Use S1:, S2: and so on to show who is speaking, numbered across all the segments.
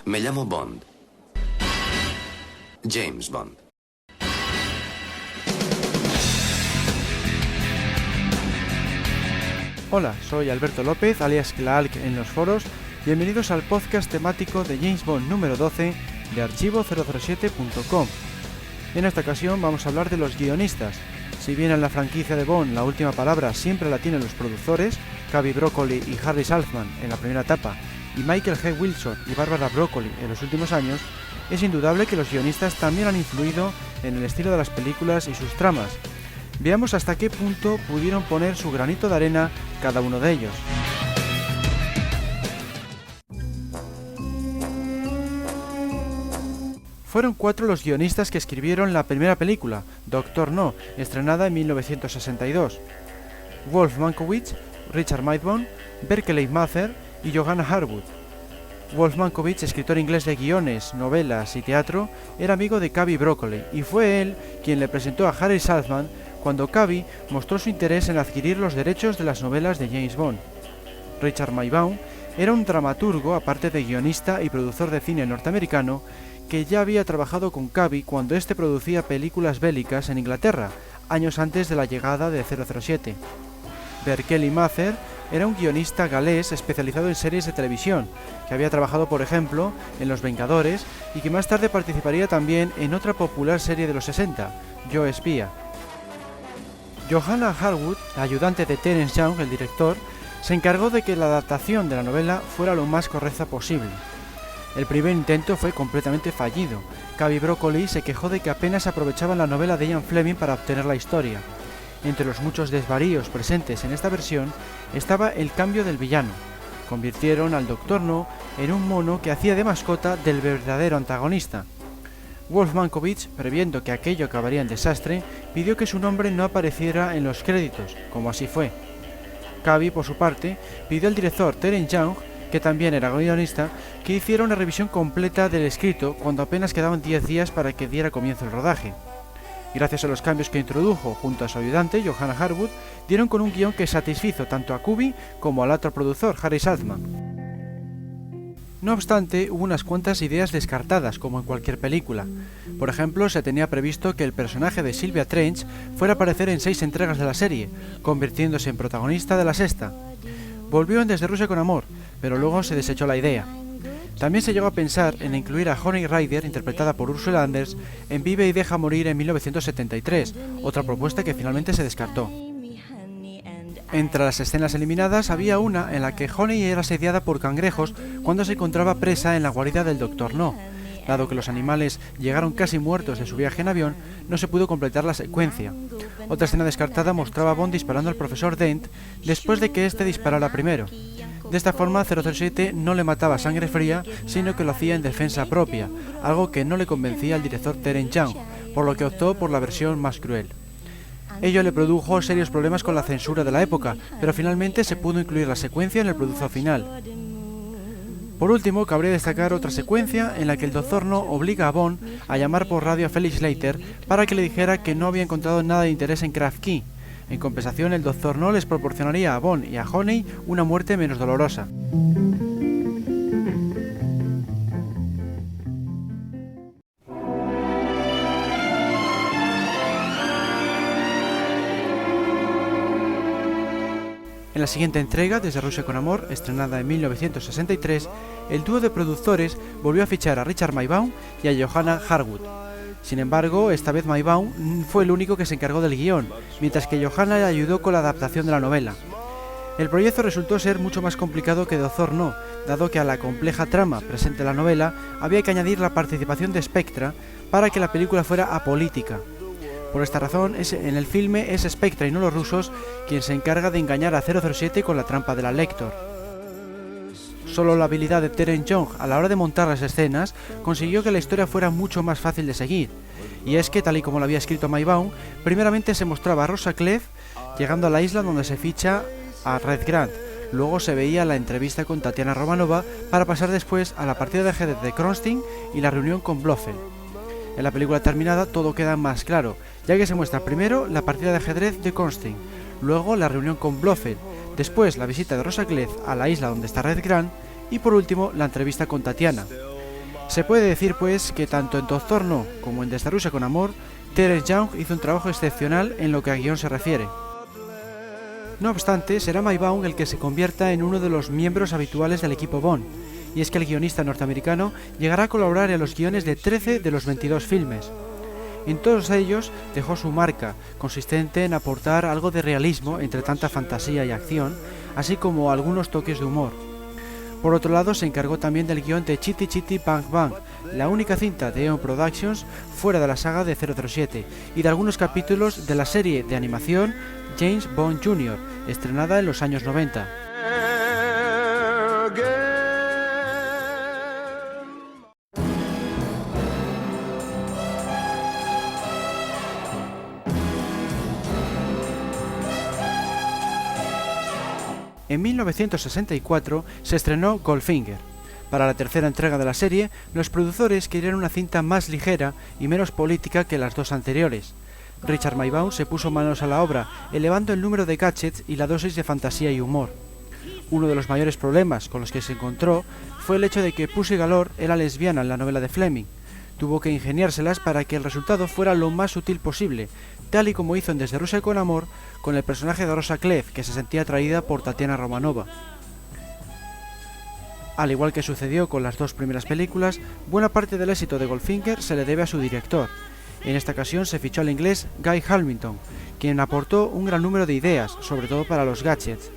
S1: Me llamo Bond. James Bond.
S2: Hola, soy Alberto López, alias Clark en los foros. Bienvenidos al podcast temático de James Bond número 12 de archivo007.com. En esta ocasión vamos a hablar de los guionistas. Si bien en la franquicia de Bond la última palabra siempre la tienen los productores, Cubby Broccoli y Harry Saltzman en la primera etapa, y Michael G. Wilson y Barbara Broccoli en los últimos años, es indudable que los guionistas también han influido en el estilo de las películas y sus tramas. Veamos hasta qué punto pudieron poner su granito de arena cada uno de ellos. Fueron 4 los guionistas que escribieron la primera película, Doctor No, estrenada en 1962. Wolf Mankiewicz, Richard Maybaum, Berkeley Mather y Johanna Harwood. Wolf Mankiewicz, escritor inglés de guiones, novelas y teatro, era amigo de Cubby Broccoli y fue él quien le presentó a Harry Saltzman cuando Cubby mostró su interés en adquirir los derechos de las novelas de James Bond. Richard Maybaum era un dramaturgo, aparte de guionista y productor de cine norteamericano, que ya había trabajado con Cubby cuando éste producía películas bélicas en Inglaterra, años antes de la llegada de 007. Berkeley Mather era un guionista galés especializado en series de televisión, que había trabajado, por ejemplo, en Los Vengadores y que más tarde participaría también en otra popular serie de los 60, Yo Espía. Johanna Harwood, la ayudante de Terence Young, el director, se encargó de que la adaptación de la novela fuera lo más correcta posible. El primer intento fue completamente fallido. Cubby Broccoli se quejó de que apenas aprovechaban la novela de Ian Fleming para obtener la historia. Entre los muchos desvaríos presentes en esta versión estaba el cambio del villano. Convirtieron al Doctor No en un mono que hacía de mascota del verdadero antagonista. Wolf Mankiewicz, previendo que aquello acabaría en desastre, pidió que su nombre no apareciera en los créditos, como así fue. Cubby, por su parte, pidió al director Terence Young, que también era guionista, que hiciera una revisión completa del escrito cuando apenas quedaban 10 días para que diera comienzo el rodaje. Gracias a los cambios que introdujo junto a su ayudante, Johanna Harwood, dieron con un guión que satisfizo tanto a Cubby como al otro productor, Harry Saltzman. No obstante, hubo unas cuantas ideas descartadas, como en cualquier película. Por ejemplo, se tenía previsto que el personaje de Sylvia Trench fuera a aparecer en 6 entregas de la serie, convirtiéndose en protagonista de la sexta. Volvió en Desde Rusia con Amor, pero luego se desechó la idea. También se llegó a pensar en incluir a Honey Rider, interpretada por Ursula Andress, en Vive y Deja Morir en 1973, otra propuesta que finalmente se descartó. Entre las escenas eliminadas había una en la que Honey era asediada por cangrejos cuando se encontraba presa en la guarida del Doctor No. Dado que los animales llegaron casi muertos de su viaje en avión, no se pudo completar la secuencia. Otra escena descartada mostraba a Bond disparando al profesor Dent después de que éste disparara primero. De esta forma, 007 no le mataba a sangre fría, sino que lo hacía en defensa propia, algo que no le convencía al director Terence Young, por lo que optó por la versión más cruel. Ello le produjo serios problemas con la censura de la época, pero finalmente se pudo incluir la secuencia en el producto final. Por último, cabría destacar otra secuencia en la que el Doctor No obliga a Bond a llamar por radio a Felix Leiter para que le dijera que no había encontrado nada de interés en Craft Key. En compensación, el Doctor No les proporcionaría a Bond y a Honey una muerte menos dolorosa. En la siguiente entrega, Desde Rusia con Amor, estrenada en 1963, el dúo de productores volvió a fichar a Richard Maybaum y a Johanna Harwood. Sin embargo, esta vez Maybaum fue el único que se encargó del guión, mientras que Johanna le ayudó con la adaptación de la novela. El proyecto resultó ser mucho más complicado que Doctor No, dado que a la compleja trama presente en la novela había que añadir la participación de Spectra para que la película fuera apolítica. Por esta razón, en el filme es Spectra y no los rusos quien se encarga de engañar a 007 con la trampa de la Lector. Solo la habilidad de Terence Young a la hora de montar las escenas consiguió que la historia fuera mucho más fácil de seguir. Y es que, tal y como lo había escrito Maybaum, primeramente se mostraba a Rosa Clef llegando a la isla donde se ficha a Red Grant. Luego se veía la entrevista con Tatiana Romanova para pasar después a la partida de ajedrez de Kronstein y la reunión con Blofeld. En la película terminada todo queda más claro, ya que se muestra primero la partida de ajedrez de Kronstein, luego la reunión con Blofeld, después la visita de Rosa Clef a la isla donde está Red Grant y por último la entrevista con Tatiana. Se puede decir pues que tanto en Doctor No como en Desde Rusia con Amor, Terence Young hizo un trabajo excepcional en lo que a guión se refiere. No obstante, será Maibaum el que se convierta en uno de los miembros habituales del equipo Bond, y es que el guionista norteamericano llegará a colaborar en los guiones de 13 de los 22 filmes. En todos ellos dejó su marca, consistente en aportar algo de realismo entre tanta fantasía y acción, así como algunos toques de humor. Por otro lado, se encargó también del guión de Chitty Chitty Bang Bang, la única cinta de Eon Productions fuera de la saga de 007, y de algunos capítulos de la serie de animación James Bond Jr., estrenada en los años 90. En 1964 se estrenó Goldfinger. Para la tercera entrega de la serie, los productores querían una cinta más ligera y menos política que las dos anteriores. Richard Maibaum se puso manos a la obra, elevando el número de gadgets y la dosis de fantasía y humor. Uno de los mayores problemas con los que se encontró fue el hecho de que Pussy Galore era lesbiana en la novela de Fleming. Tuvo que ingeniárselas para que el resultado fuera lo más sutil posible, tal y como hizo en Desde Rusia con Amor con el personaje de Rosa Klebb, que se sentía atraída por Tatiana Romanova. Al igual que sucedió con las dos primeras películas, buena parte del éxito de Goldfinger se le debe a su director. En esta ocasión se fichó al inglés Guy Hamilton, quien aportó un gran número de ideas, sobre todo para los gadgets.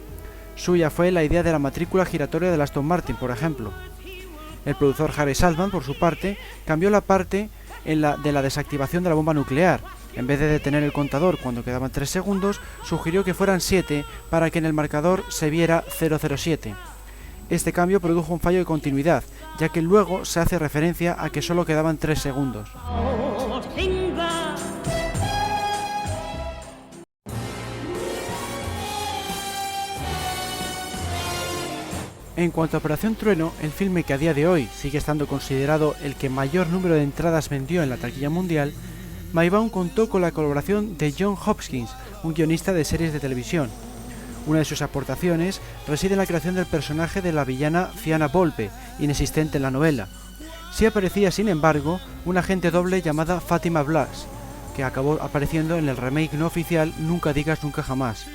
S2: Suya fue la idea de la matrícula giratoria del Aston Martin, por ejemplo. El productor Harry Saltman, por su parte, cambió la parte de la desactivación de la bomba nuclear. En vez de detener el contador cuando quedaban 3 segundos, sugirió que fueran 7 para que en el marcador se viera 007. Este cambio produjo un fallo de continuidad, ya que luego se hace referencia a que solo quedaban 3 segundos. En cuanto a Operación Trueno, el filme que a día de hoy sigue estando considerado el que mayor número de entradas vendió en la taquilla mundial, Maibaum contó con la colaboración de John Hopkins, un guionista de series de televisión. Una de sus aportaciones reside en la creación del personaje de la villana Fianna Volpe, inexistente en la novela. Sí aparecía, sin embargo, una agente doble llamada Fatima Blas, que acabó apareciendo en el remake no oficial Nunca digas nunca jamás.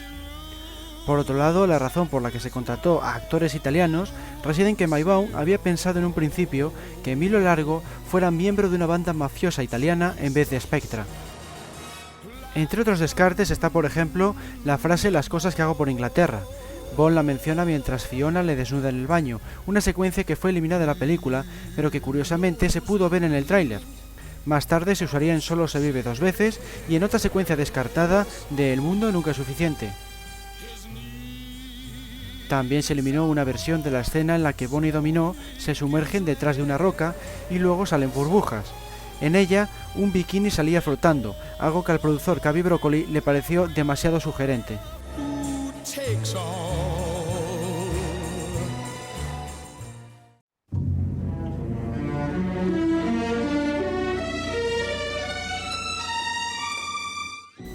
S2: Por otro lado, la razón por la que se contrató a actores italianos reside en que Maibaum había pensado en un principio que Emilio Largo fuera miembro de una banda mafiosa italiana en vez de Spectra. Entre otros descartes está, por ejemplo, la frase "las cosas que hago por Inglaterra". Bond la menciona mientras Fiona le desnuda en el baño, una secuencia que fue eliminada de la película, pero que curiosamente se pudo ver en el tráiler. Más tarde se usaría en Solo se vive dos veces y en otra secuencia descartada de El mundo nunca es suficiente. También se eliminó una versión de la escena en la que Bond y Dominó se sumergen detrás de una roca y luego salen burbujas. En ella, un bikini salía flotando, algo que al productor Cavi Broccoli le pareció demasiado sugerente.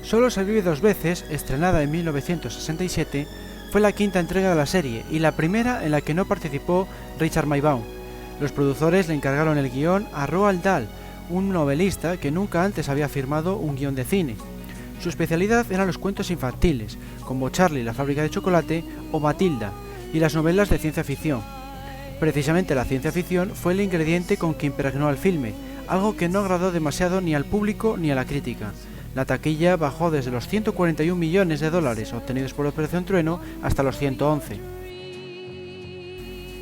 S2: Solo se vive dos veces, estrenada en 1967, fue la quinta entrega de la serie y la primera en la que no participó Richard Maibaum. Los productores le encargaron el guión a Roald Dahl, un novelista que nunca antes había firmado un guión de cine. Su especialidad eran los cuentos infantiles, como Charlie la fábrica de chocolate o Matilda, y las novelas de ciencia ficción. Precisamente la ciencia ficción fue el ingrediente con que impregnó al filme, algo que no agradó demasiado ni al público ni a la crítica. La taquilla bajó desde los 141 millones de dólares obtenidos por Operación Trueno hasta los 111.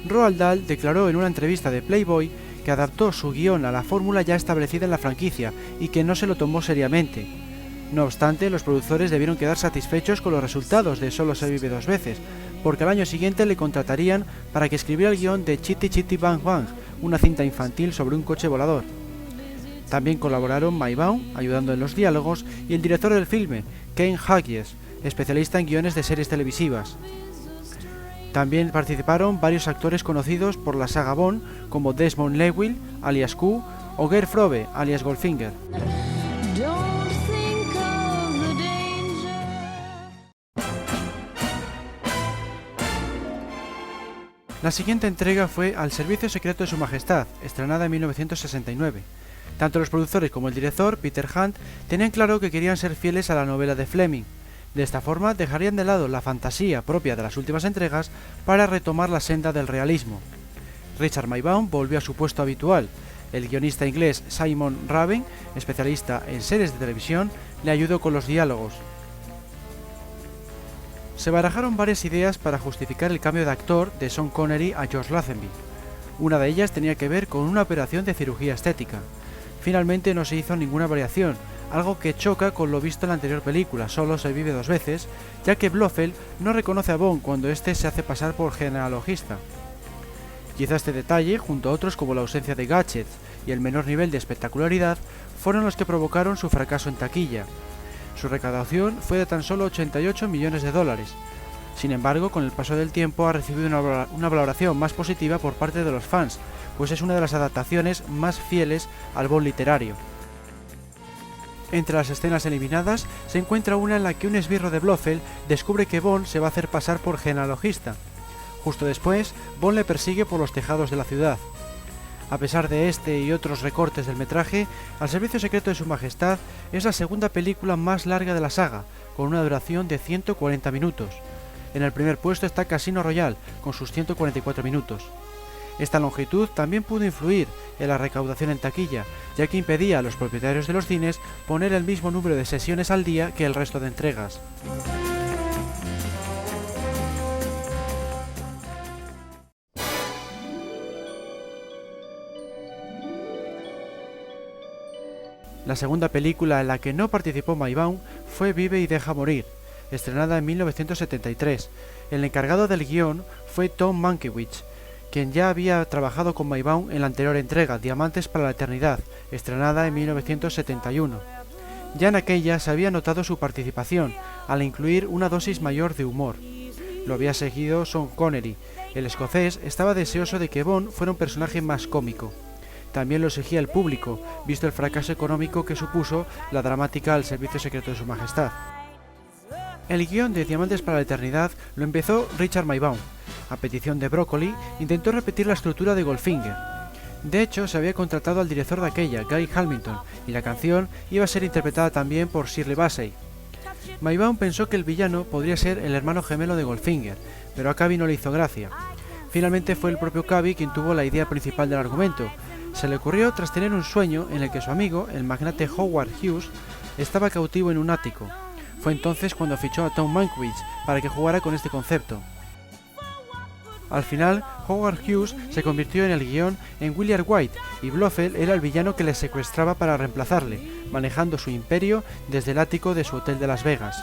S2: Roald Dahl declaró en una entrevista de Playboy que adaptó su guión a la fórmula ya establecida en la franquicia y que no se lo tomó seriamente. No obstante, los productores debieron quedar satisfechos con los resultados de Solo se vive dos veces, porque al año siguiente le contratarían para que escribiera el guión de Chitty Chitty Bang Bang, una cinta infantil sobre un coche volador. También colaboraron Maibaum, ayudando en los diálogos, y el director del filme, Ken Hughes, especialista en guiones de series televisivas. También participaron varios actores conocidos por la saga Bond, como Desmond Llewellyn, alias Q, o Gert Frobbe, alias Goldfinger. La siguiente entrega fue Al servicio secreto de su majestad, estrenada en 1969. Tanto los productores como el director, Peter Hunt, tenían claro que querían ser fieles a la novela de Fleming. De esta forma dejarían de lado la fantasía propia de las últimas entregas para retomar la senda del realismo. Richard Maybaum volvió a su puesto habitual. El guionista inglés Simon Raven, especialista en series de televisión, le ayudó con los diálogos. Se barajaron varias ideas para justificar el cambio de actor de Sean Connery a George Lazenby. Una de ellas tenía que ver con una operación de cirugía estética. Finalmente no se hizo ninguna variación, algo que choca con lo visto en la anterior película, Solo se vive dos veces, ya que Blofeld no reconoce a Bond cuando éste se hace pasar por genealogista. Quizá este detalle, junto a otros como la ausencia de gadgets y el menor nivel de espectacularidad, fueron los que provocaron su fracaso en taquilla. Su recaudación fue de tan solo 88 millones de dólares. Sin embargo, con el paso del tiempo ha recibido una valoración más positiva por parte de los fans, pues es una de las adaptaciones más fieles al Bond literario. Entre las escenas eliminadas se encuentra una en la que un esbirro de Blofeld descubre que Bond se va a hacer pasar por genealogista. Justo después, Bond le persigue por los tejados de la ciudad. A pesar de este y otros recortes del metraje, Al servicio secreto de su majestad es la segunda película más larga de la saga, con una duración de 140 minutos. En el primer puesto está Casino Royale, con sus 144 minutos. Esta longitud también pudo influir en la recaudación en taquilla, ya que impedía a los propietarios de los cines poner el mismo número de sesiones al día que el resto de entregas. La segunda película en la que no participó Maybaum fue Vive y deja morir, estrenada en 1973. El encargado del guión fue Tom Mankiewicz, quien ya había trabajado con Maybaum en la anterior entrega, Diamantes para la eternidad, estrenada en 1971. Ya en aquella se había notado su participación, al incluir una dosis mayor de humor. Lo había seguido Sean Connery. El escocés estaba deseoso de que Bond fuera un personaje más cómico. También lo exigía el público, visto el fracaso económico que supuso la dramática Al servicio secreto de su majestad. El guión de Diamantes para la eternidad lo empezó Richard Maybaum. A petición de Broccoli, intentó repetir la estructura de Goldfinger. De hecho, se había contratado al director de aquella, Guy Hamilton, y la canción iba a ser interpretada también por Shirley Bassey. Maybaum pensó que el villano podría ser el hermano gemelo de Goldfinger, pero a Cavey no le hizo gracia. Finalmente fue el propio Cavey quien tuvo la idea principal del argumento. Se le ocurrió tras tener un sueño en el que su amigo, el magnate Howard Hughes, estaba cautivo en un ático. Fue entonces cuando fichó a Tom Mankiewicz para que jugara con este concepto. Al final, Howard Hughes se convirtió en el guión en William White y Blofeld era el villano que le secuestraba para reemplazarle, manejando su imperio desde el ático de su hotel de Las Vegas.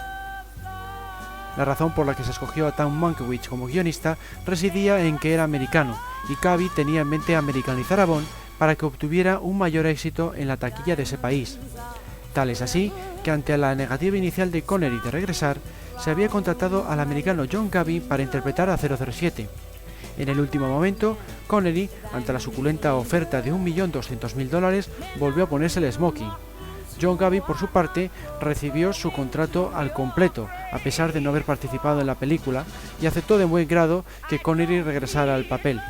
S2: La razón por la que se escogió a Tom Mankiewicz como guionista residía en que era americano, y Cavey tenía en mente americanizar a Bond para que obtuviera un mayor éxito en la taquilla de ese país. Tal es así que ante la negativa inicial de Connery de regresar, se había contratado al americano John Cavey para interpretar a 007. En el último momento, Connery, ante la suculenta oferta de $1.200.000, volvió a ponerse el smoking. John Cavey, por su parte, recibió su contrato al completo, a pesar de no haber participado en la película, y aceptó de buen grado que Connery regresara al papel.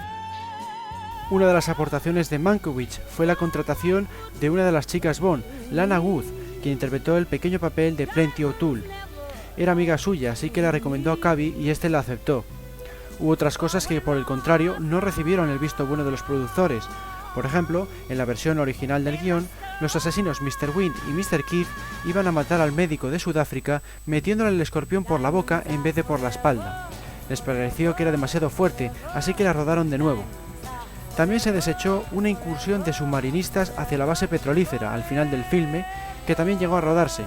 S2: Una de las aportaciones de Mankiewicz fue la contratación de una de las chicas Bond, Lana Wood, quien interpretó el pequeño papel de Plenty O'Toole. Era amiga suya, así que la recomendó a Cavey y este la aceptó. Hubo otras cosas que, por el contrario, no recibieron el visto bueno de los productores. Por ejemplo, en la versión original del guión, los asesinos Mr. Wind y Mr. Kidd iban a matar al médico de Sudáfrica metiéndole el escorpión por la boca en vez de por la espalda. Les pareció que era demasiado fuerte, así que la rodaron de nuevo. También se desechó una incursión de submarinistas hacia la base petrolífera al final del filme, que también llegó a rodarse.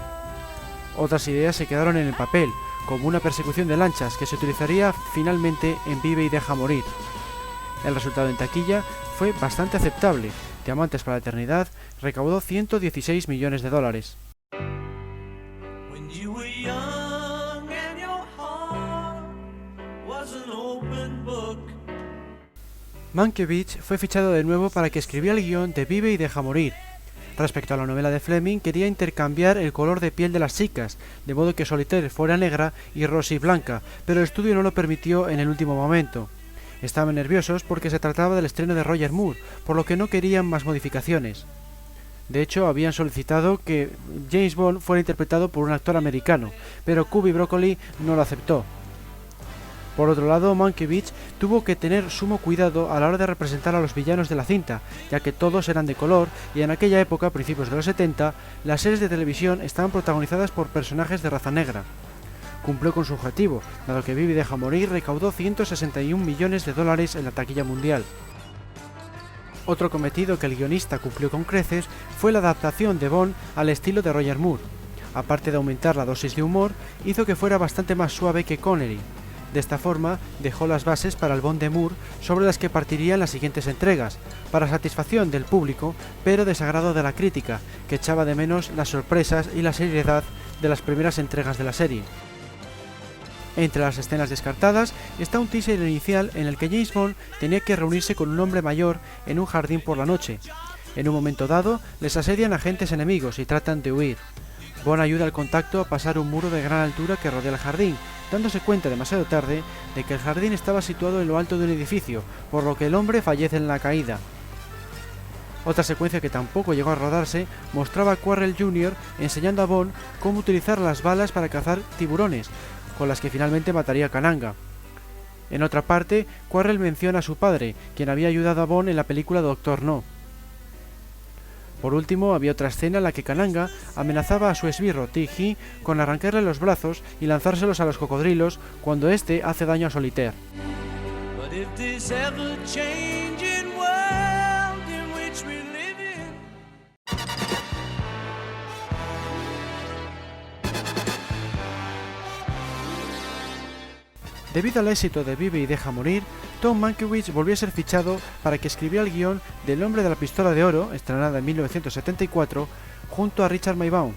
S2: Otras ideas se quedaron en el papel, como una persecución de lanchas que se utilizaría finalmente en Vive y deja morir. El resultado en taquilla fue bastante aceptable. Diamantes para la eternidad recaudó $116 millones. Mankiewicz fue fichado de nuevo para que escribiera el guión de Vive y deja morir. Respecto a la novela de Fleming, quería intercambiar el color de piel de las chicas, de modo que Solitaire fuera negra y Rosie blanca, pero el estudio no lo permitió en el último momento. Estaban nerviosos porque se trataba del estreno de Roger Moore, por lo que no querían más modificaciones. De hecho, habían solicitado que James Bond fuera interpretado por un actor americano, pero Cubby Broccoli no lo aceptó. Por otro lado, Mankiewicz tuvo que tener sumo cuidado a la hora de representar a los villanos de la cinta, ya que todos eran de color y en aquella época, a principios de los 70, las series de televisión estaban protagonizadas por personajes de raza negra. Cumplió con su objetivo, dado que Vive y Deja Morir recaudó 161 millones de dólares en la taquilla mundial. Otro cometido que el guionista cumplió con creces fue la adaptación de Bond al estilo de Roger Moore. Aparte de aumentar la dosis de humor, hizo que fuera bastante más suave que Connery. De esta forma, dejó las bases para el Bond de Moore sobre las que partirían las siguientes entregas, para satisfacción del público, pero desagrado de la crítica, que echaba de menos las sorpresas y la seriedad de las primeras entregas de la serie. Entre las escenas descartadas está un teaser inicial en el que James Bond tenía que reunirse con un hombre mayor en un jardín por la noche. En un momento dado, les asedian agentes enemigos y tratan de huir. Bond ayuda al contacto a pasar un muro de gran altura que rodea el jardín, dándose cuenta demasiado tarde de que el jardín estaba situado en lo alto de un edificio, por lo que el hombre fallece en la caída. Otra secuencia que tampoco llegó a rodarse mostraba a Quarrel Jr. enseñando a Bond cómo utilizar las balas para cazar tiburones, con las que finalmente mataría a Kananga. En otra parte, Quarrel menciona a su padre, quien había ayudado a Bond en la película Doctor No. Por último, había otra escena en la que Kananga amenazaba a su esbirro Ti-Hee con arrancarle los brazos y lanzárselos a los cocodrilos cuando éste hace daño a Solitaire. Debido al éxito de Vive y Deja Morir, Tom Mankiewicz volvió a ser fichado para que escribiera el guión del Hombre de la Pistola de Oro, estrenada en 1974, junto a Richard Maybaum.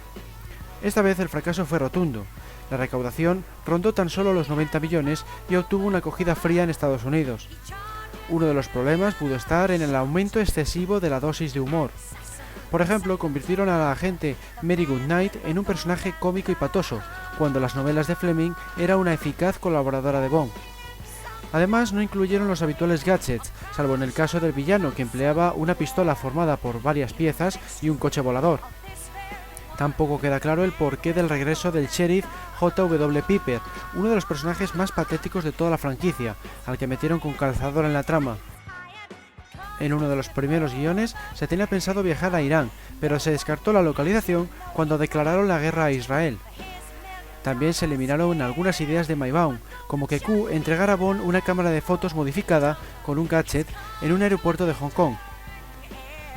S2: Esta vez el fracaso fue rotundo. La recaudación rondó tan solo los 90 millones y obtuvo una acogida fría en Estados Unidos. Uno de los problemas pudo estar en el aumento excesivo de la dosis de humor. Por ejemplo, convirtieron a la agente Mary Goodnight en un personaje cómico y patoso, cuando las novelas de Fleming era una eficaz colaboradora de Bond. Además, no incluyeron los habituales gadgets, salvo en el caso del villano, que empleaba una pistola formada por varias piezas y un coche volador. Tampoco queda claro el porqué del regreso del sheriff J.W. Piper, uno de los personajes más patéticos de toda la franquicia, al que metieron con calzador en la trama. En uno de los primeros guiones se tenía pensado viajar a Irán, pero se descartó la localización cuando declararon la guerra a Israel. También se eliminaron algunas ideas de Maybaum, como que Q entregara a Bond una cámara de fotos modificada con un gadget en un aeropuerto de Hong Kong.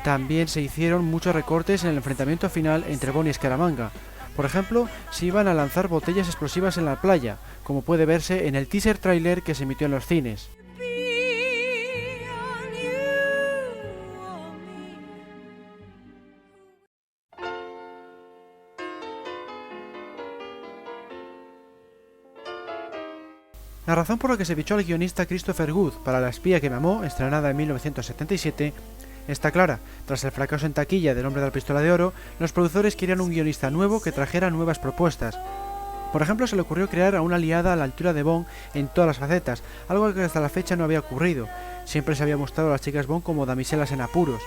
S2: También se hicieron muchos recortes en el enfrentamiento final entre Bond y Scaramanga. Por ejemplo, se iban a lanzar botellas explosivas en la playa, como puede verse en el teaser trailer que se emitió en los cines. La razón por la que se fichó al guionista Christopher Good para La espía que me amó, estrenada en 1977, está clara. Tras el fracaso en taquilla del Hombre de la Pistola de Oro, los productores querían un guionista nuevo que trajera nuevas propuestas. Por ejemplo, se le ocurrió crear a una aliada a la altura de Bond en todas las facetas, algo que hasta la fecha no había ocurrido. Siempre se había mostrado a las chicas Bond como damiselas en apuros.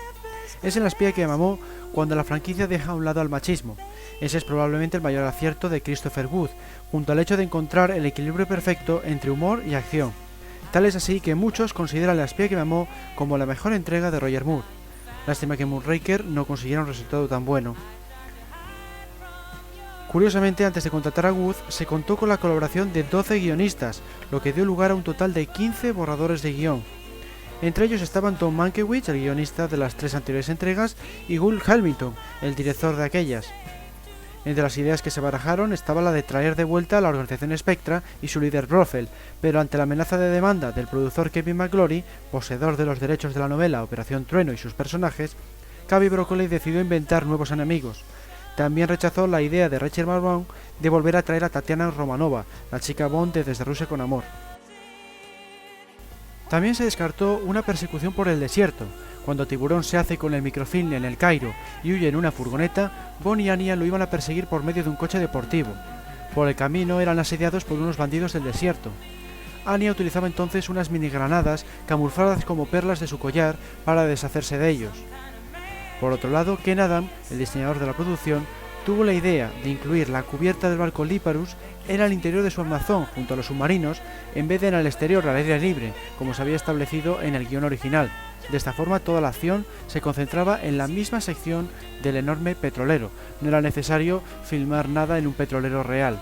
S2: Es en La espía que me amó cuando la franquicia deja a un lado al machismo. Ese es probablemente el mayor acierto de Christopher Good, junto al hecho de encontrar el equilibrio perfecto entre humor y acción. Tal es así que muchos consideran La espía que me amó como la mejor entrega de Roger Moore. Lástima que Moonraker no consiguiera un resultado tan bueno. Curiosamente, antes de contratar a Wood, se contó con la colaboración de 12 guionistas, lo que dio lugar a un total de 15 borradores de guión. Entre ellos estaban Tom Mankiewicz, el guionista de las 3 anteriores entregas, y Guy Hamilton, el director de aquellas. Entre las ideas que se barajaron estaba la de traer de vuelta a la organización Spectra y su líder Blofeld, pero ante la amenaza de demanda del productor Kevin McClory, poseedor de los derechos de la novela Operación Trueno y sus personajes, Cubby Broccoli decidió inventar nuevos enemigos. También rechazó la idea de Richard Maybaum de volver a traer a Tatiana Romanova, la chica Bond de Desde Rusia con Amor. También se descartó una persecución por el desierto. Cuando Tiburón se hace con el microfilm en el Cairo y huye en una furgoneta, Bond y Anya lo iban a perseguir por medio de un coche deportivo. Por el camino eran asediados por unos bandidos del desierto. Anya utilizaba entonces unas minigranadas camufladas como perlas de su collar para deshacerse de ellos. Por otro lado, Ken Adam, el diseñador de la producción, tuvo la idea de incluir la cubierta del barco Liparus en el interior de su armazón junto a los submarinos en vez de en el exterior al aire libre, como se había establecido en el guión original. De esta forma toda la acción se concentraba en la misma sección del enorme petrolero, no era necesario filmar nada en un petrolero real.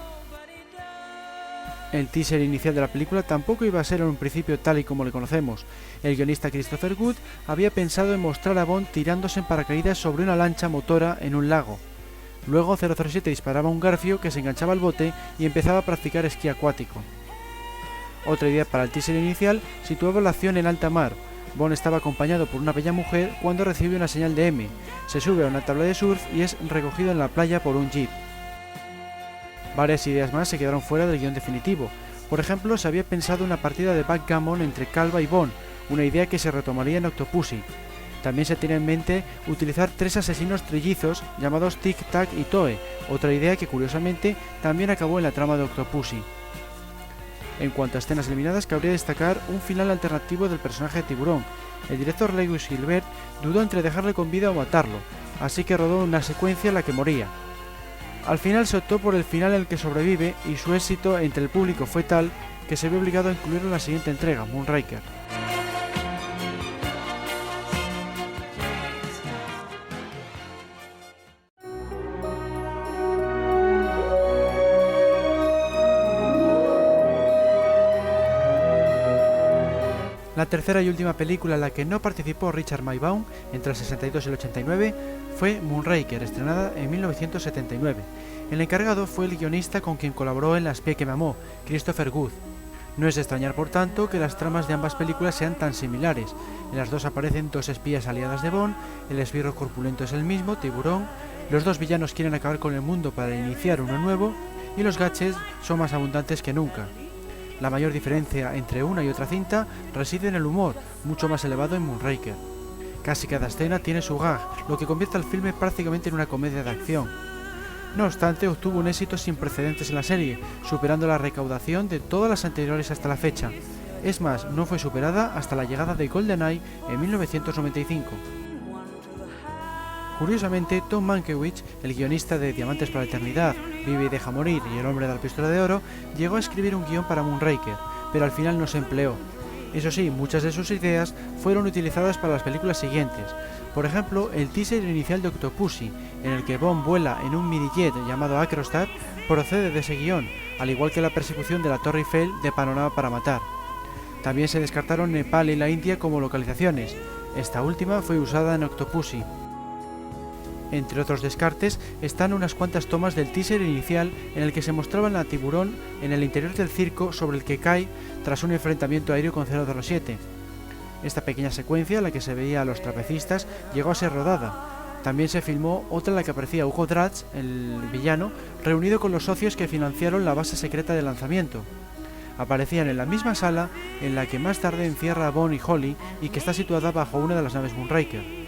S2: El teaser inicial de la película tampoco iba a ser en un principio tal y como le conocemos. El guionista Christopher Good había pensado en mostrar a Bond tirándose en paracaídas sobre una lancha motora en un lago. Luego 007 disparaba un garfio que se enganchaba al bote y empezaba a practicar esquí acuático. Otra idea para el teaser inicial situaba la acción en alta mar. Bond estaba acompañado por una bella mujer cuando recibe una señal de M, se sube a una tabla de surf y es recogido en la playa por un jeep. Varias ideas más se quedaron fuera del guión definitivo. Por ejemplo, se había pensado una partida de backgammon entre Calva y Bond, una idea que se retomaría en Octopussy. También se tenía en mente utilizar 3 asesinos trillizos llamados Tic Tac y Toe, otra idea que curiosamente también acabó en la trama de Octopussy. En cuanto a escenas eliminadas, cabría destacar un final alternativo del personaje de Tiburón. El director Lewis Gilbert dudó entre dejarle con vida o matarlo, así que rodó una secuencia en la que moría. Al final se optó por el final en el que sobrevive y su éxito entre el público fue tal que se vio obligado a incluirlo en la siguiente entrega, Moonraker. La tercera y última película en la que no participó Richard Maybaum entre el 62 y el 89 fue Moonraker, estrenada en 1979. El encargado fue el guionista con quien colaboró en La espía que me amó, Christopher Good. No es de extrañar, por tanto, que las tramas de ambas películas sean tan similares. En las dos aparecen 2 espías aliadas de Bond, el esbirro corpulento es el mismo, Tiburón, los 2 villanos quieren acabar con el mundo para iniciar uno nuevo, y los gadgets son más abundantes que nunca. La mayor diferencia entre una y otra cinta reside en el humor, mucho más elevado en Moonraker. Casi cada escena tiene su gag, lo que convierte al filme prácticamente en una comedia de acción. No obstante, obtuvo un éxito sin precedentes en la serie, superando la recaudación de todas las anteriores hasta la fecha. Es más, no fue superada hasta la llegada de GoldenEye en 1995. Curiosamente, Tom Mankiewicz, el guionista de Diamantes para la Eternidad, Vive y deja morir y El hombre de la pistola de oro, llegó a escribir un guión para Moonraker, pero al final no se empleó. Eso sí, muchas de sus ideas fueron utilizadas para las películas siguientes. Por ejemplo, el teaser inicial de Octopussy, en el que Bond vuela en un minijet llamado Acrostat, procede de ese guión, al igual que la persecución de la Torre Eiffel de Panorama para matar. También se descartaron Nepal y la India como localizaciones. Esta última fue usada en Octopussy. Entre otros descartes están unas cuantas tomas del teaser inicial en el que se mostraba a Tiburón en el interior del circo sobre el que cae tras un enfrentamiento aéreo con 007. Esta pequeña secuencia en la que se veía a los trapecistas llegó a ser rodada. También se filmó otra en la que aparecía Hugo Drax, el villano, reunido con los socios que financiaron la base secreta de lanzamiento. Aparecían en la misma sala en la que más tarde encierra a Bond y Holly y que está situada bajo una de las naves Moonraker.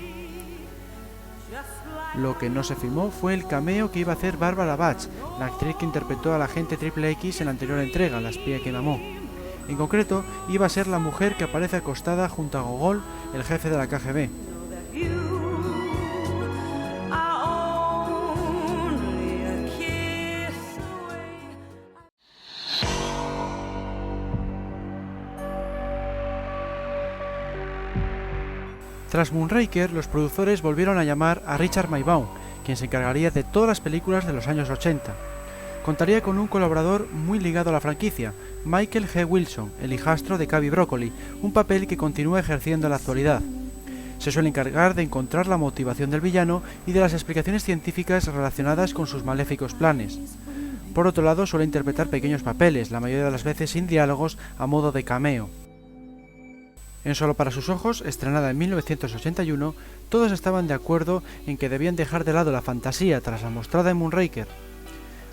S2: Lo que no se filmó fue el cameo que iba a hacer Barbara Bach, la actriz que interpretó a la agente Triple X en la anterior entrega, La espía que me amó. En concreto, iba a ser la mujer que aparece acostada junto a Gogol, el jefe de la KGB. Tras Moonraker, los productores volvieron a llamar a Richard Maybaum, quien se encargaría de todas las películas de los años 80. Contaría con un colaborador muy ligado a la franquicia, Michael G. Wilson, el hijastro de Cubby Broccoli, un papel que continúa ejerciendo en la actualidad. Se suele encargar de encontrar la motivación del villano y de las explicaciones científicas relacionadas con sus maléficos planes. Por otro lado, suele interpretar pequeños papeles, la mayoría de las veces sin diálogos, a modo de cameo. En Solo para sus ojos, estrenada en 1981, todos estaban de acuerdo en que debían dejar de lado la fantasía tras la mostrada en Moonraker.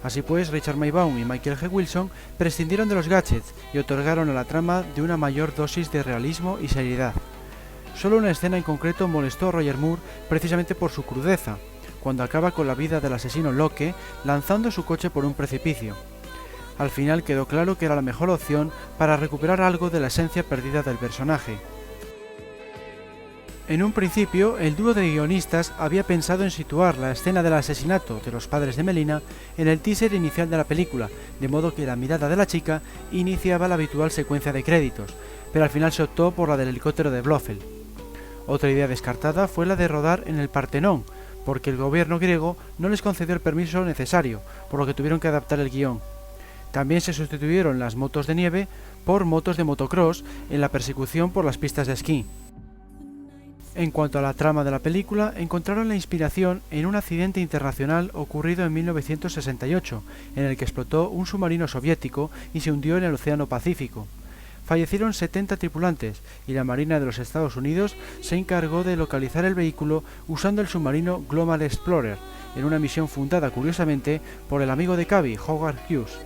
S2: Así pues, Richard Maybaum y Michael G. Wilson prescindieron de los gadgets y otorgaron a la trama de una mayor dosis de realismo y seriedad. Solo una escena en concreto molestó a Roger Moore precisamente por su crudeza, cuando acaba con la vida del asesino Locke lanzando su coche por un precipicio. Al final quedó claro que era la mejor opción para recuperar algo de la esencia perdida del personaje. En un principio, el dúo de guionistas había pensado en situar la escena del asesinato de los padres de Melina en el teaser inicial de la película, de modo que la mirada de la chica iniciaba la habitual secuencia de créditos, pero al final se optó por la del helicóptero de Blofeld. Otra idea descartada fue la de rodar en el Partenón, porque el gobierno griego no les concedió el permiso necesario, por lo que tuvieron que adaptar el guión. También se sustituyeron las motos de nieve por motos de motocross en la persecución por las pistas de esquí. En cuanto a la trama de la película, encontraron la inspiración en un accidente internacional ocurrido en 1968, en el que explotó un submarino soviético y se hundió en el Océano Pacífico. Fallecieron 70 tripulantes y la Marina de los Estados Unidos se encargó de localizar el vehículo usando el submarino Global Explorer, en una misión fundada curiosamente por el amigo de Cavi, Howard Hughes.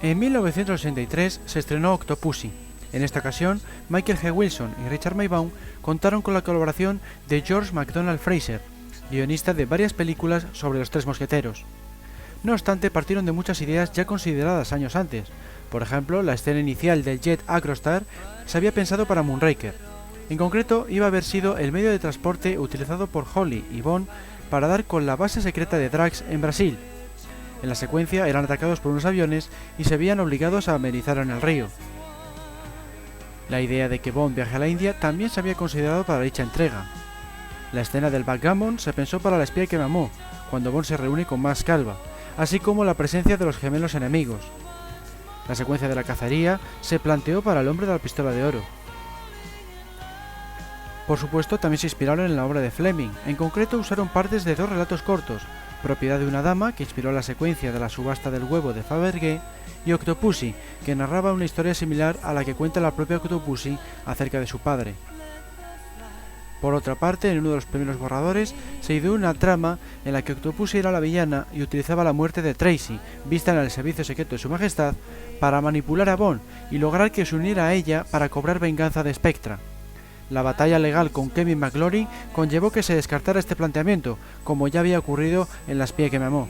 S2: En 1983 se estrenó Octopussy. En esta ocasión, Michael G. Wilson y Richard Maybaum contaron con la colaboración de George MacDonald Fraser, guionista de varias películas sobre los Tres Mosqueteros. No obstante, partieron de muchas ideas ya consideradas años antes. Por ejemplo, la escena inicial del jet Acrostar se había pensado para Moonraker. En concreto, iba a haber sido el medio de transporte utilizado por Holly y Bond para dar con la base secreta de Drax en Brasil. En la secuencia eran atacados por unos aviones y se veían obligados a amenizar en el río. La idea de que Bond viaje a la India también se había considerado para dicha entrega. La escena del backgammon se pensó para La espía que me amó, cuando Bond se reúne con Max Calva, así como la presencia de los gemelos enemigos. La secuencia de la cacería se planteó para El hombre de la pistola de oro. Por supuesto, también se inspiraron en la obra de Fleming. En concreto, usaron partes de dos relatos cortos, Propiedad de una dama, que inspiró la secuencia de la subasta del huevo de Fabergé, y Octopussy, que narraba una historia similar a la que cuenta la propia Octopussy acerca de su padre. Por otra parte, en uno de los primeros borradores se ideó una trama en la que Octopussy era la villana y utilizaba la muerte de Tracy, vista en el servicio secreto de su majestad, para manipular a Bond y lograr que se uniera a ella para cobrar venganza de Spectra. La batalla legal con Kevin McClory conllevó que se descartara este planteamiento, como ya había ocurrido en La espía que me amó.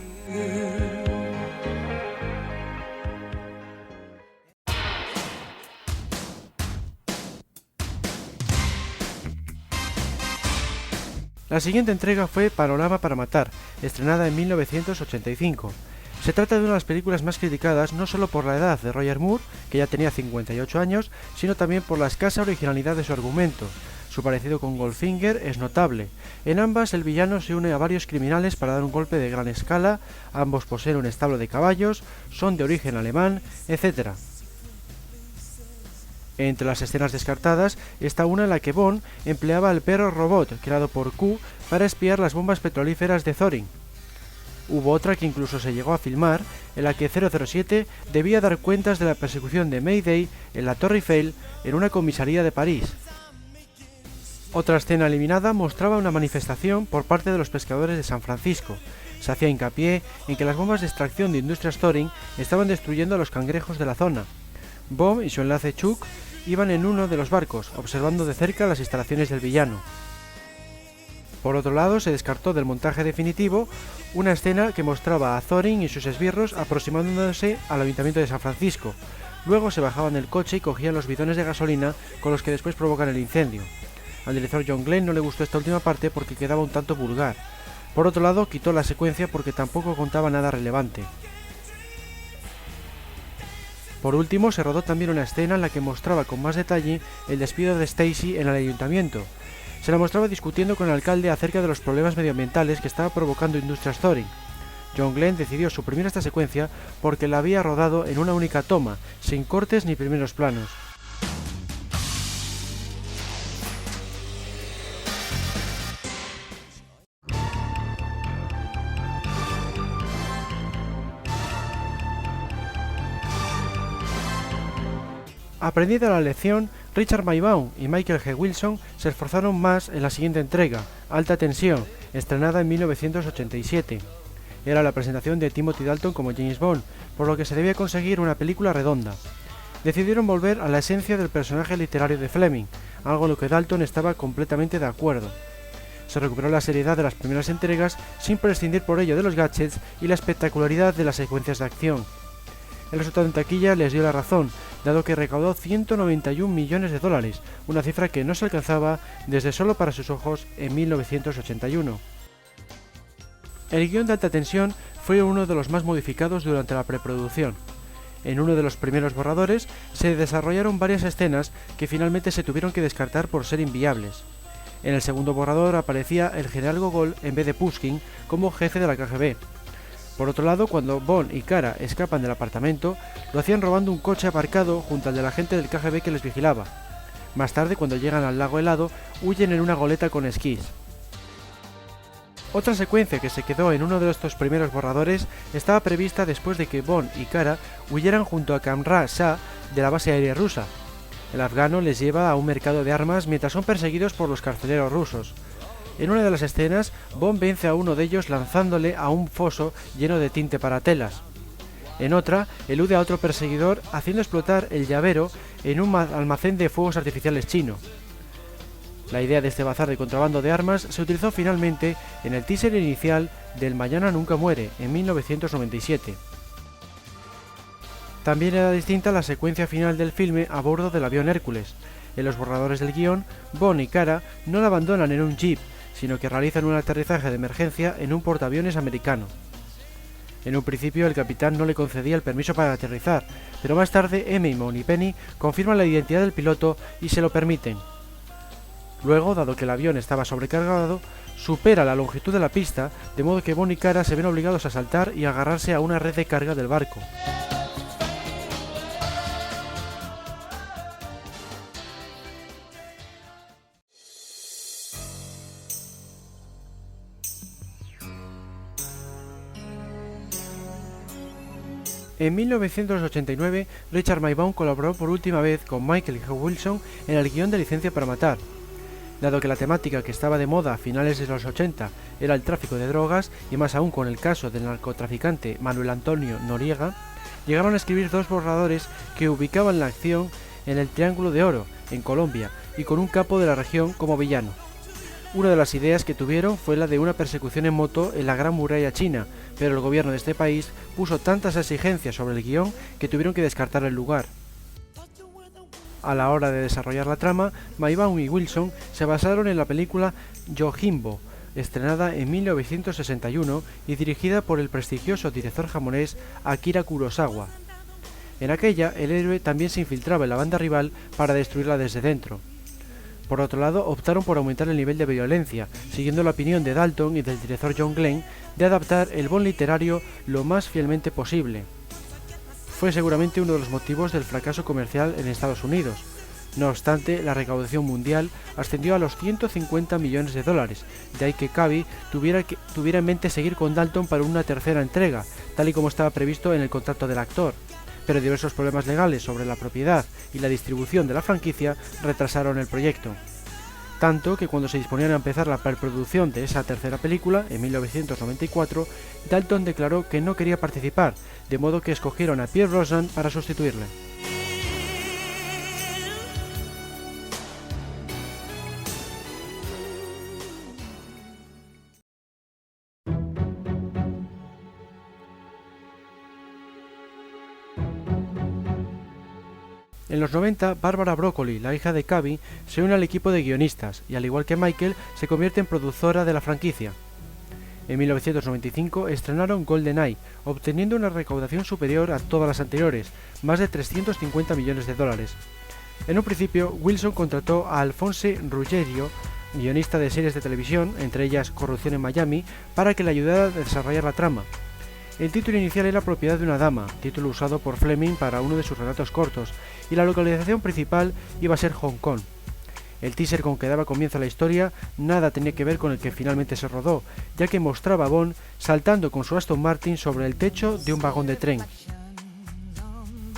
S2: La siguiente entrega fue Panorama para matar, estrenada en 1985. Se trata de una de las películas más criticadas no solo por la edad de Roger Moore, que ya tenía 58 años, sino también por la escasa originalidad de su argumento. Su parecido con Goldfinger es notable. En ambas el villano se une a varios criminales para dar un golpe de gran escala, ambos poseen un establo de caballos, son de origen alemán, etc. Entre las escenas descartadas está una en la que Bond empleaba al perro robot creado por Q para espiar las bombas petrolíferas de Thorin. Hubo otra que incluso se llegó a filmar, en la que 007 debía dar cuentas de la persecución de Mayday en la Torre Eiffel en una comisaría de París. Otra escena eliminada mostraba una manifestación por parte de los pescadores de San Francisco. Se hacía hincapié en que las bombas de extracción de Industrias Thorin estaban destruyendo a los cangrejos de la zona. Bond y su enlace Chuck iban en uno de los barcos, observando de cerca las instalaciones del villano. Por otro lado, se descartó del montaje definitivo una escena que mostraba a Thorin y sus esbirros aproximándose al ayuntamiento de San Francisco. Luego se bajaban del coche y cogían los bidones de gasolina con los que después provocan el incendio. Al director John Glenn no le gustó esta última parte porque quedaba un tanto vulgar. Por otro lado, quitó la secuencia porque tampoco contaba nada relevante. Por último, se rodó también una escena en la que mostraba con más detalle el despido de Stacy en el ayuntamiento. Se la mostraba discutiendo con el alcalde acerca de los problemas medioambientales que estaba provocando Industrias Thorin. John Glenn decidió suprimir esta secuencia porque la había rodado en una única toma, sin cortes ni primeros planos. Aprendida la lección, Richard Maybaum y Michael G. Wilson se esforzaron más en la siguiente entrega, Alta Tensión, estrenada en 1987. era la presentación de Timothy Dalton como James Bond, por lo que se debía conseguir una película redonda. Decidieron volver a la esencia del personaje literario de Fleming, algo en lo que Dalton estaba completamente de acuerdo. Se recuperó la seriedad de las primeras entregas sin prescindir por ello de los gadgets y la espectacularidad de las secuencias de acción. El resultado en taquilla les dio la razón, dado que recaudó 191 millones de dólares, una cifra que no se alcanzaba desde Solo para sus ojos en 1981. El guión de alta tensión fue uno de los más modificados durante la preproducción. En uno de los primeros borradores se desarrollaron varias escenas que finalmente se tuvieron que descartar por ser inviables. En el segundo borrador aparecía el general Gogol en vez de Pushkin como jefe de la KGB. Por otro lado, cuando Bond y Kara escapan del apartamento, lo hacían robando un coche aparcado junto al del agente del KGB que les vigilaba. Más tarde, cuando llegan al lago helado, huyen en una goleta con esquís. Otra secuencia que se quedó en uno de estos primeros borradores estaba prevista después de que Bond y Kara huyeran junto a Kamran Shah de la base aérea rusa. El afgano les lleva a un mercado de armas mientras son perseguidos por los carceleros rusos. En una de las escenas, Bond vence a uno de ellos lanzándole a un foso lleno de tinte para telas. En otra, elude a otro perseguidor haciendo explotar el llavero en un almacén de fuegos artificiales chino. La idea de este bazar de contrabando de armas se utilizó finalmente en el teaser inicial del Mañana Nunca Muere, en 1997. También era distinta la secuencia final del filme a bordo del avión Hércules. En los borradores del guión, Bond y Kara no la abandonan en un jeep, sino que realizan un aterrizaje de emergencia en un portaaviones americano. En un principio el capitán no le concedía el permiso para aterrizar, pero más tarde M y Moneypenny confirman la identidad del piloto y se lo permiten. Luego, dado que el avión estaba sobrecargado, supera la longitud de la pista, de modo que Bond y Kara se ven obligados a saltar y agarrarse a una red de carga del barco. En 1989, Richard Maybaum colaboró por última vez con Michael G. Wilson en el guión de Licencia para Matar. Dado que la temática que estaba de moda a finales de los 80 era el tráfico de drogas, y más aún con el caso del narcotraficante Manuel Antonio Noriega, llegaron a escribir dos borradores que ubicaban la acción en el Triángulo de Oro, en Colombia, y con un capo de la región como villano. Una de las ideas que tuvieron fue la de una persecución en moto en la Gran Muralla China, pero el gobierno de este país puso tantas exigencias sobre el guión que tuvieron que descartar el lugar. A la hora de desarrollar la trama, Maybaum y Wilson se basaron en la película Yojimbo, estrenada en 1961 y dirigida por el prestigioso director japonés Akira Kurosawa. En aquella, el héroe también se infiltraba en la banda rival para destruirla desde dentro. Por otro lado, optaron por aumentar el nivel de violencia, siguiendo la opinión de Dalton y del director John Glenn de adaptar el Bond literario lo más fielmente posible. Fue seguramente uno de los motivos del fracaso comercial en Estados Unidos. No obstante, la recaudación mundial ascendió a los 150 millones de dólares, de ahí que Cavey tuviera en mente seguir con Dalton para una tercera entrega, tal y como estaba previsto en el contrato del actor. Pero diversos problemas legales sobre la propiedad y la distribución de la franquicia retrasaron el proyecto. Tanto que cuando se disponían a empezar la preproducción de esa tercera película, en 1994, Dalton declaró que no quería participar, de modo que escogieron a Pierce Brosnan para sustituirle. En los 90, Barbara Broccoli, la hija de Cavey, se une al equipo de guionistas y, al igual que Michael, se convierte en productora de la franquicia. En 1995 estrenaron GoldenEye, obteniendo una recaudación superior a todas las anteriores, más de 350 millones de dólares. En un principio, Wilson contrató a Alphonse Ruggiero, guionista de series de televisión, entre ellas Corrupción en Miami, para que le ayudara a desarrollar la trama. El título inicial era Propiedad de una dama, título usado por Fleming para uno de sus relatos cortos, y la localización principal iba a ser Hong Kong. El teaser con que daba comienzo a la historia nada tenía que ver con el que finalmente se rodó, ya que mostraba a Bond saltando con su Aston Martin sobre el techo de un vagón de tren.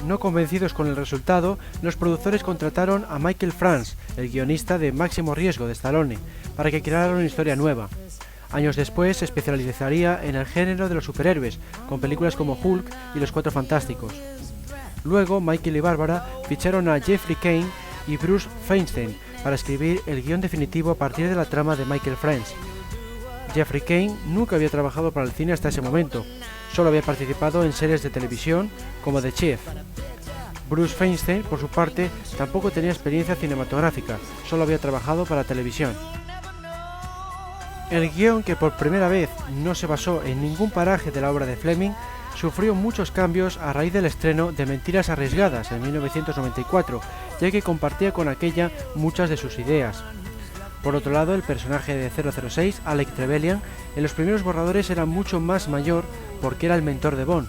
S2: No convencidos con el resultado, los productores contrataron a Michael France, el guionista de Máximo Riesgo de Stallone, para que creara una historia nueva. Años después se especializaría en el género de los superhéroes, con películas como Hulk y Los Cuatro Fantásticos. Luego, Michael y Barbara ficharon a Jeffrey Kane y Bruce Feinstein para escribir el guión definitivo a partir de la trama de Michael Friends. Jeffrey Kane nunca había trabajado para el cine hasta ese momento, solo había participado en series de televisión como The Chief. Bruce Feinstein, por su parte, tampoco tenía experiencia cinematográfica, solo había trabajado para televisión. El guión, que por primera vez no se basó en ningún paraje de la obra de Fleming, sufrió muchos cambios a raíz del estreno de Mentiras Arriesgadas en 1994, ya que compartía con aquella muchas de sus ideas. Por otro lado, el personaje de 006, Alec Trevelyan, en los primeros borradores era mucho más mayor porque era el mentor de Bond.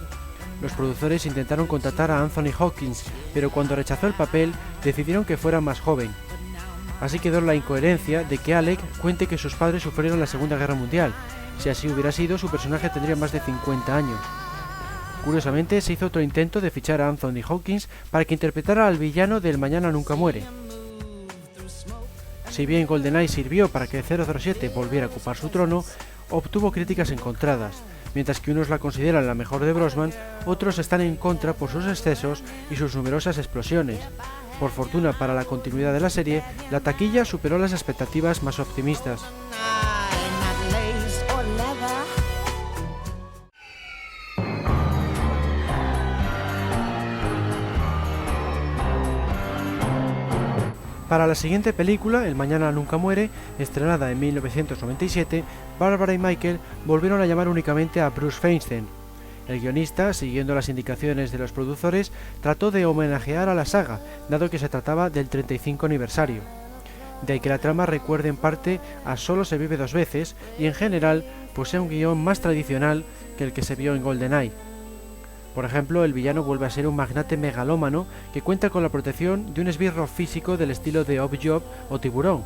S2: Los productores intentaron contratar a Anthony Hopkins, pero cuando rechazó el papel, decidieron que fuera más joven. Así quedó la incoherencia de que Alec cuente que sus padres sufrieron la Segunda Guerra Mundial. Si así hubiera sido, su personaje tendría más de 50 años. Curiosamente, se hizo otro intento de fichar a Anthony Hopkins para que interpretara al villano del Mañana Nunca Muere. Si bien GoldenEye sirvió para que 007 volviera a ocupar su trono, obtuvo críticas encontradas. Mientras que unos la consideran la mejor de Brosnan, otros están en contra por sus excesos y sus numerosas explosiones. Por fortuna para la continuidad de la serie, la taquilla superó las expectativas más optimistas. Para la siguiente película, El Mañana Nunca Muere, estrenada en 1997, Barbara y Michael volvieron a llamar únicamente a Bruce Feinstein. El guionista, siguiendo las indicaciones de los productores, trató de homenajear a la saga, dado que se trataba del 35 aniversario. De ahí que la trama recuerde en parte a Solo se vive dos veces y en general posee un guión más tradicional que el que se vio en GoldenEye. Por ejemplo, el villano vuelve a ser un magnate megalómano que cuenta con la protección de un esbirro físico del estilo de Oddjob o Tiburón.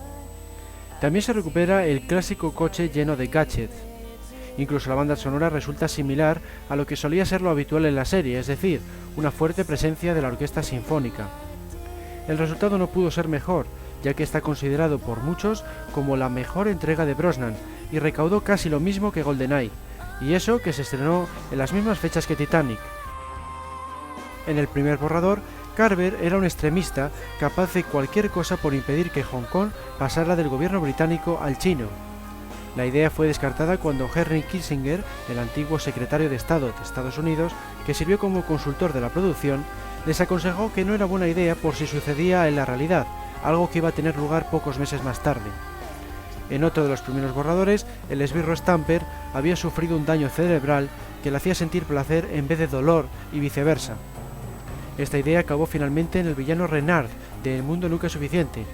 S2: También se recupera el clásico coche lleno de gadgets. Incluso la banda sonora resulta similar a lo que solía ser lo habitual en la serie, es decir, una fuerte presencia de la orquesta sinfónica. El resultado no pudo ser mejor, ya que está considerado por muchos como la mejor entrega de Brosnan y recaudó casi lo mismo que GoldenEye, y eso que se estrenó en las mismas fechas que Titanic. En el primer borrador, Carver era un extremista capaz de cualquier cosa por impedir que Hong Kong pasara del gobierno británico al chino. La idea fue descartada cuando Henry Kissinger, el antiguo secretario de Estado de Estados Unidos, que sirvió como consultor de la producción, les aconsejó que no era buena idea por si sucedía en la realidad, algo que iba a tener lugar pocos meses más tarde. En otro de los primeros borradores, el esbirro Stamper había sufrido un daño cerebral que le hacía sentir placer en vez de dolor y viceversa. Esta idea acabó finalmente en el villano Renard de El Mundo Nunca es Suficiente.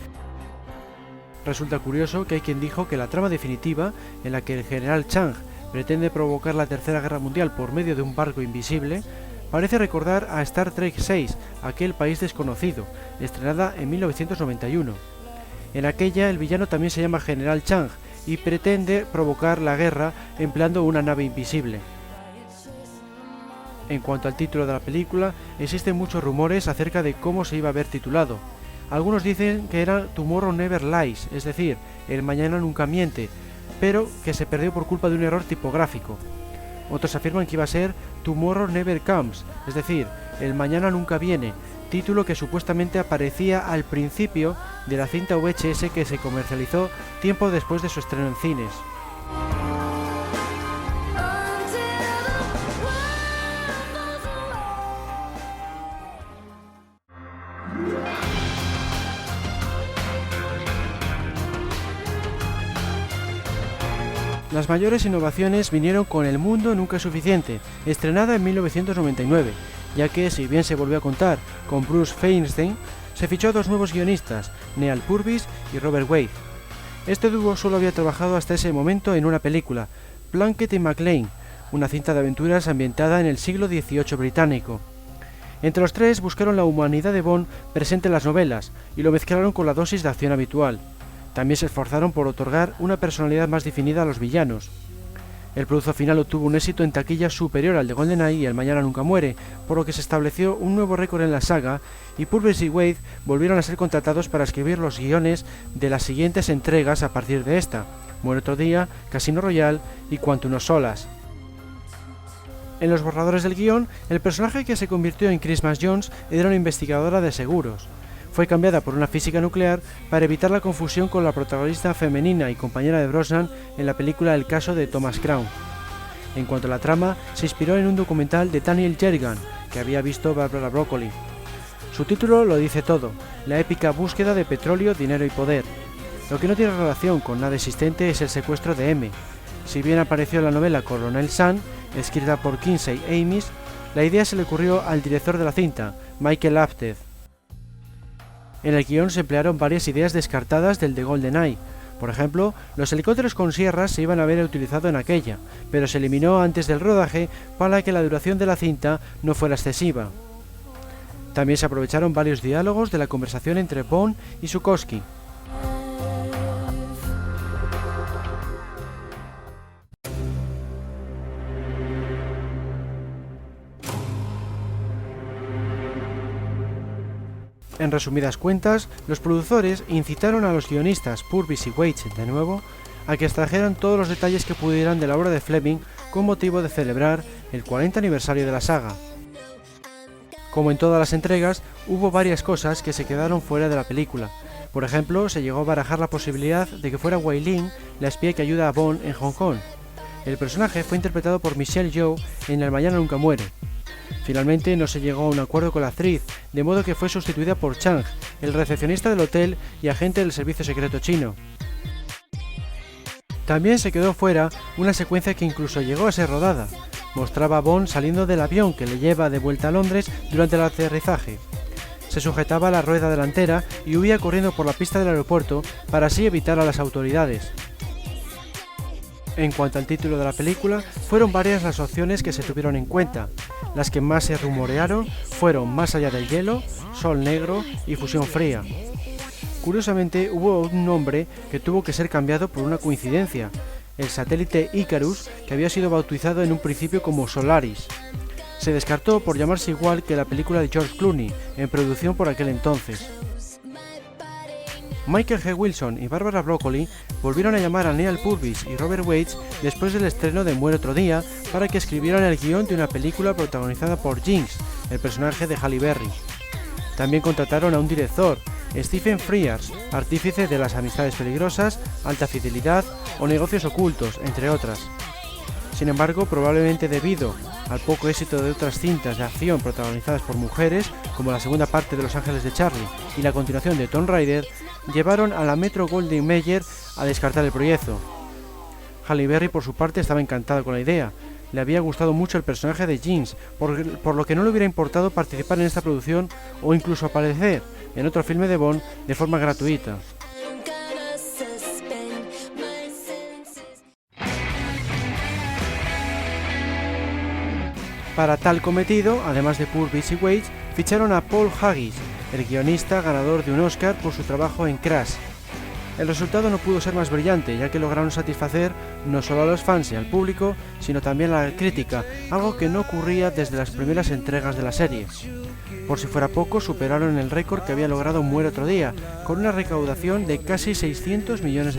S2: Resulta curioso que hay quien dijo que la trama definitiva, en la que el general Chang pretende provocar la Tercera Guerra Mundial por medio de un barco invisible, parece recordar a Star Trek VI, Aquel País Desconocido, estrenada en 1991. En aquella, el villano también se llama General Chang y pretende provocar la guerra empleando una nave invisible. En cuanto al título de la película, existen muchos rumores acerca de cómo se iba a haber titulado. Algunos dicen que era Tomorrow Never Lies, es decir, El Mañana Nunca Miente, pero que se perdió por culpa de un error tipográfico. Otros afirman que iba a ser Tomorrow Never Comes, es decir, El Mañana Nunca Viene, título que supuestamente aparecía al principio de la cinta VHS que se comercializó tiempo después de su estreno en cines. Las mayores innovaciones vinieron con El Mundo Nunca es Suficiente, estrenada en 1999, ya que, si bien se volvió a contar con Bruce Feinstein, se fichó a dos nuevos guionistas, Neal Purvis y Robert Wade. Este dúo solo había trabajado hasta ese momento en una película, Plunkett y McLean, una cinta de aventuras ambientada en el siglo XVIII británico. Entre los tres buscaron la humanidad de Bond presente en las novelas y lo mezclaron con la dosis de acción habitual. También se esforzaron por otorgar una personalidad más definida a los villanos. El producto final obtuvo un éxito en taquilla superior al de GoldenEye y El Mañana Nunca Muere, por lo que se estableció un nuevo récord en la saga, y Purvis y Wade volvieron a ser contratados para escribir los guiones de las siguientes entregas a partir de esta, Muere otro día, Casino Royale y Quantum of Solace. En los borradores del guión, el personaje que se convirtió en Christmas Jones era una investigadora de seguros. Fue cambiada por una física nuclear para evitar la confusión con la protagonista femenina y compañera de Brosnan en la película El caso de Thomas Crown. En cuanto a la trama, se inspiró en un documental de Daniel Jerrigan, que había visto Barbara Broccoli. Su título lo dice todo, la épica búsqueda de petróleo, dinero y poder. Lo que no tiene relación con nada existente es el secuestro de M. Si bien apareció en la novela Coronel Sun, escrita por Kinsey Amis, la idea se le ocurrió al director de la cinta, Michael Apted. En el guión se emplearon varias ideas descartadas del de GoldenEye. Por ejemplo, los helicópteros con sierras se iban a haber utilizado en aquella, pero se eliminó antes del rodaje para que la duración de la cinta no fuera excesiva. También se aprovecharon varios diálogos de la conversación entre Bond y Zukoski. En resumidas cuentas, los productores incitaron a los guionistas, Purvis y Weitz de nuevo, a que extrajeran todos los detalles que pudieran de la obra de Fleming con motivo de celebrar el 40 aniversario de la saga. Como en todas las entregas, hubo varias cosas que se quedaron fuera de la película. Por ejemplo, se llegó a barajar la posibilidad de que fuera Wai Ling la espía que ayuda a Bond en Hong Kong. El personaje fue interpretado por Michelle Yeoh en El mañana nunca muere. Finalmente no se llegó a un acuerdo con la actriz, de modo que fue sustituida por Chang, el recepcionista del hotel y agente del servicio secreto chino. También se quedó fuera una secuencia que incluso llegó a ser rodada. Mostraba a Bond saliendo del avión que le lleva de vuelta a Londres durante el aterrizaje. Se sujetaba a la rueda delantera y huía corriendo por la pista del aeropuerto para así evitar a las autoridades. En cuanto al título de la película, fueron varias las opciones que se tuvieron en cuenta. Las que más se rumorearon fueron Más allá del hielo, Sol negro y Fusión fría. Curiosamente, hubo un nombre que tuvo que ser cambiado por una coincidencia, el satélite Icarus, que había sido bautizado en un principio como Solaris. Se descartó por llamarse igual que la película de George Clooney, en producción por aquel entonces. Michael G. Wilson y Barbara Broccoli volvieron a llamar a Neal Purvis y Robert Weitz después del estreno de Muere otro día para que escribieran el guión de una película protagonizada por Jinx, el personaje de Halle Berry. También contrataron a un director, Stephen Frears, artífice de Las amistades peligrosas, Alta fidelidad o Negocios ocultos, entre otras. Sin embargo, probablemente debido al poco éxito de otras cintas de acción protagonizadas por mujeres, como la segunda parte de Los ángeles de Charlie y la continuación de Tomb Raider, llevaron a la Metro-Goldwyn-Mayer a descartar el proyecto. Halle Berry, por su parte, estaba encantada con la idea. Le había gustado mucho el personaje de Jinx, por lo que no le hubiera importado participar en esta producción o incluso aparecer en otro filme de Bond de forma gratuita. Para tal cometido, además de Purvis y Weitz, ficharon a Paul Haggis, el guionista ganador de un Oscar por su trabajo en Crash. El resultado no pudo ser más brillante, ya que lograron satisfacer no solo a los fans y al público, sino también a la crítica, algo que no ocurría desde las primeras entregas de la serie. Por si fuera poco, superaron el récord que había logrado Muere otro día, con una recaudación de casi $600 millones.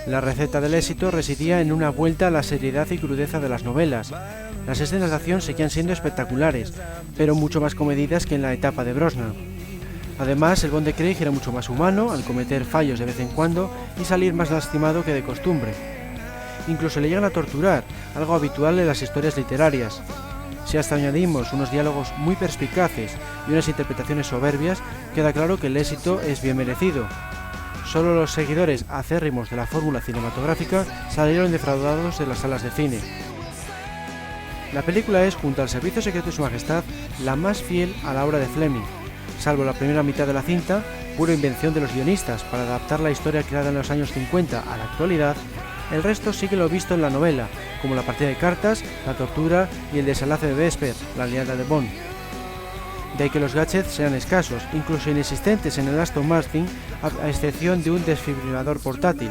S2: La receta del éxito residía en una vuelta a la seriedad y crudeza de las novelas. Las escenas de acción seguían siendo espectaculares, pero mucho más comedidas que en la etapa de Brosnan. Además, el Bond de Craig era mucho más humano, al cometer fallos de vez en cuando y salir más lastimado que de costumbre. Incluso le llegan a torturar, algo habitual en las historias literarias. Si hasta añadimos unos diálogos muy perspicaces y unas interpretaciones soberbias, queda claro que el éxito es bien merecido. Solo los seguidores acérrimos de la fórmula cinematográfica salieron defraudados de las salas de cine. La película es, junto al Servicio Secreto de Su Majestad, la más fiel a la obra de Fleming. Salvo la primera mitad de la cinta, pura invención de los guionistas para adaptar la historia creada en los años 50 a la actualidad, el resto sigue lo visto en la novela, como la partida de cartas, la tortura y el desenlace de Vesper, la aliada de Bond. De ahí que los gadgets sean escasos, incluso inexistentes en el Aston Martin, a excepción de un desfibrilador portátil.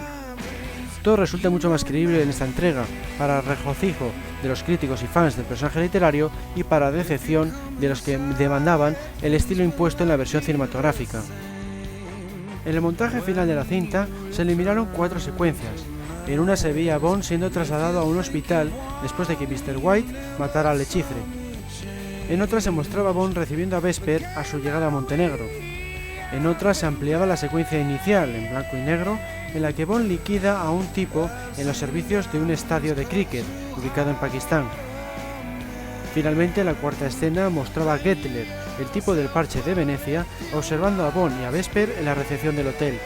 S2: Todo resulta mucho más creíble en esta entrega, para regocijo de los críticos y fans del personaje literario y para decepción de los que demandaban el estilo impuesto en la versión cinematográfica. En el montaje final de la cinta se eliminaron 4 secuencias. En una se veía a Bond siendo trasladado a un hospital después de que Mr. White matara al Lechifre. En otra se mostraba a Bond recibiendo a Vesper a su llegada a Montenegro. En otra se ampliaba la secuencia inicial, en blanco y negro, en la que Bond liquida a un tipo en los servicios de un estadio de cricket, ubicado en Pakistán. Finalmente, la cuarta escena mostraba a Gettler, el tipo del parche de Venecia, observando a Bond y a Vesper en la recepción del hotel.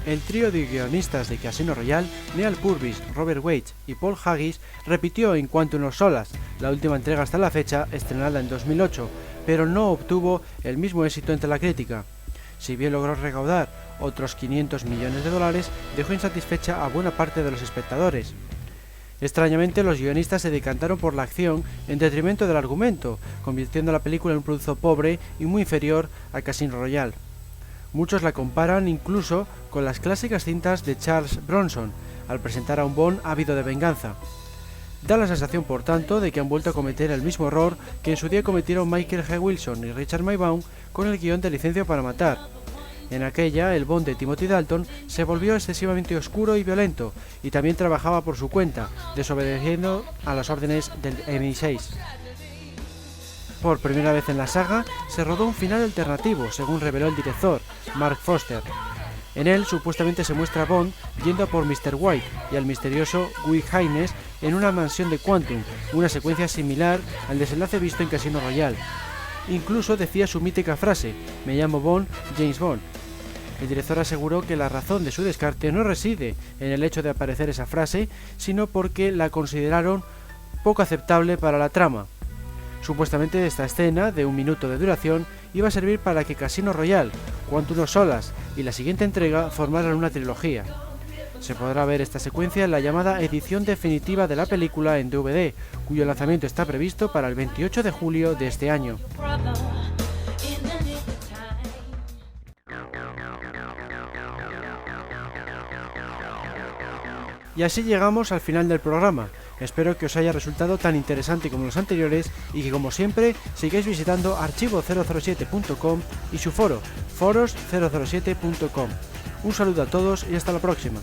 S2: El trío de guionistas de Casino Royale, Neal Purvis, Robert Weitz y Paul Haggis, repitió en Quantum of Solace, la última entrega hasta la fecha, estrenada en 2008, pero no obtuvo el mismo éxito entre la crítica. Si bien logró recaudar otros $500 millones, dejó insatisfecha a buena parte de los espectadores. Extrañamente, los guionistas se decantaron por la acción en detrimento del argumento, convirtiendo la película en un producto pobre y muy inferior a Casino Royale. Muchos la comparan incluso con las clásicas cintas de Charles Bronson, al presentar a un Bond ávido de venganza. Da la sensación, por tanto, de que han vuelto a cometer el mismo error que en su día cometieron Michael G. Wilson y Richard Maybaum con el guión de Licencia para Matar. En aquella, el Bond de Timothy Dalton se volvió excesivamente oscuro y violento, y también trabajaba por su cuenta, desobedeciendo a las órdenes del MI6. Por primera vez en la saga, se rodó un final alternativo, según reveló el director, Mark Foster. En él, supuestamente se muestra a Bond yendo a por Mr. White y al misterioso Guy Haynes en una mansión de Quantum, una secuencia similar al desenlace visto en Casino Royale. Incluso decía su mítica frase: "Me llamo Bond, James Bond". El director aseguró que la razón de su descarte no reside en el hecho de aparecer esa frase, sino porque la consideraron poco aceptable para la trama. Supuestamente esta escena, de 1 minuto de duración, iba a servir para que Casino Royale, Quantum of Solace y la siguiente entrega formaran una trilogía. Se podrá ver esta secuencia en la llamada edición definitiva de la película en DVD, cuyo lanzamiento está previsto para el 28 de julio de este año. Y así llegamos al final del programa. Espero que os haya resultado tan interesante como los anteriores y que, como siempre, sigáis visitando archivo007.com y su foro, foros007.com. Un saludo a todos y hasta la próxima.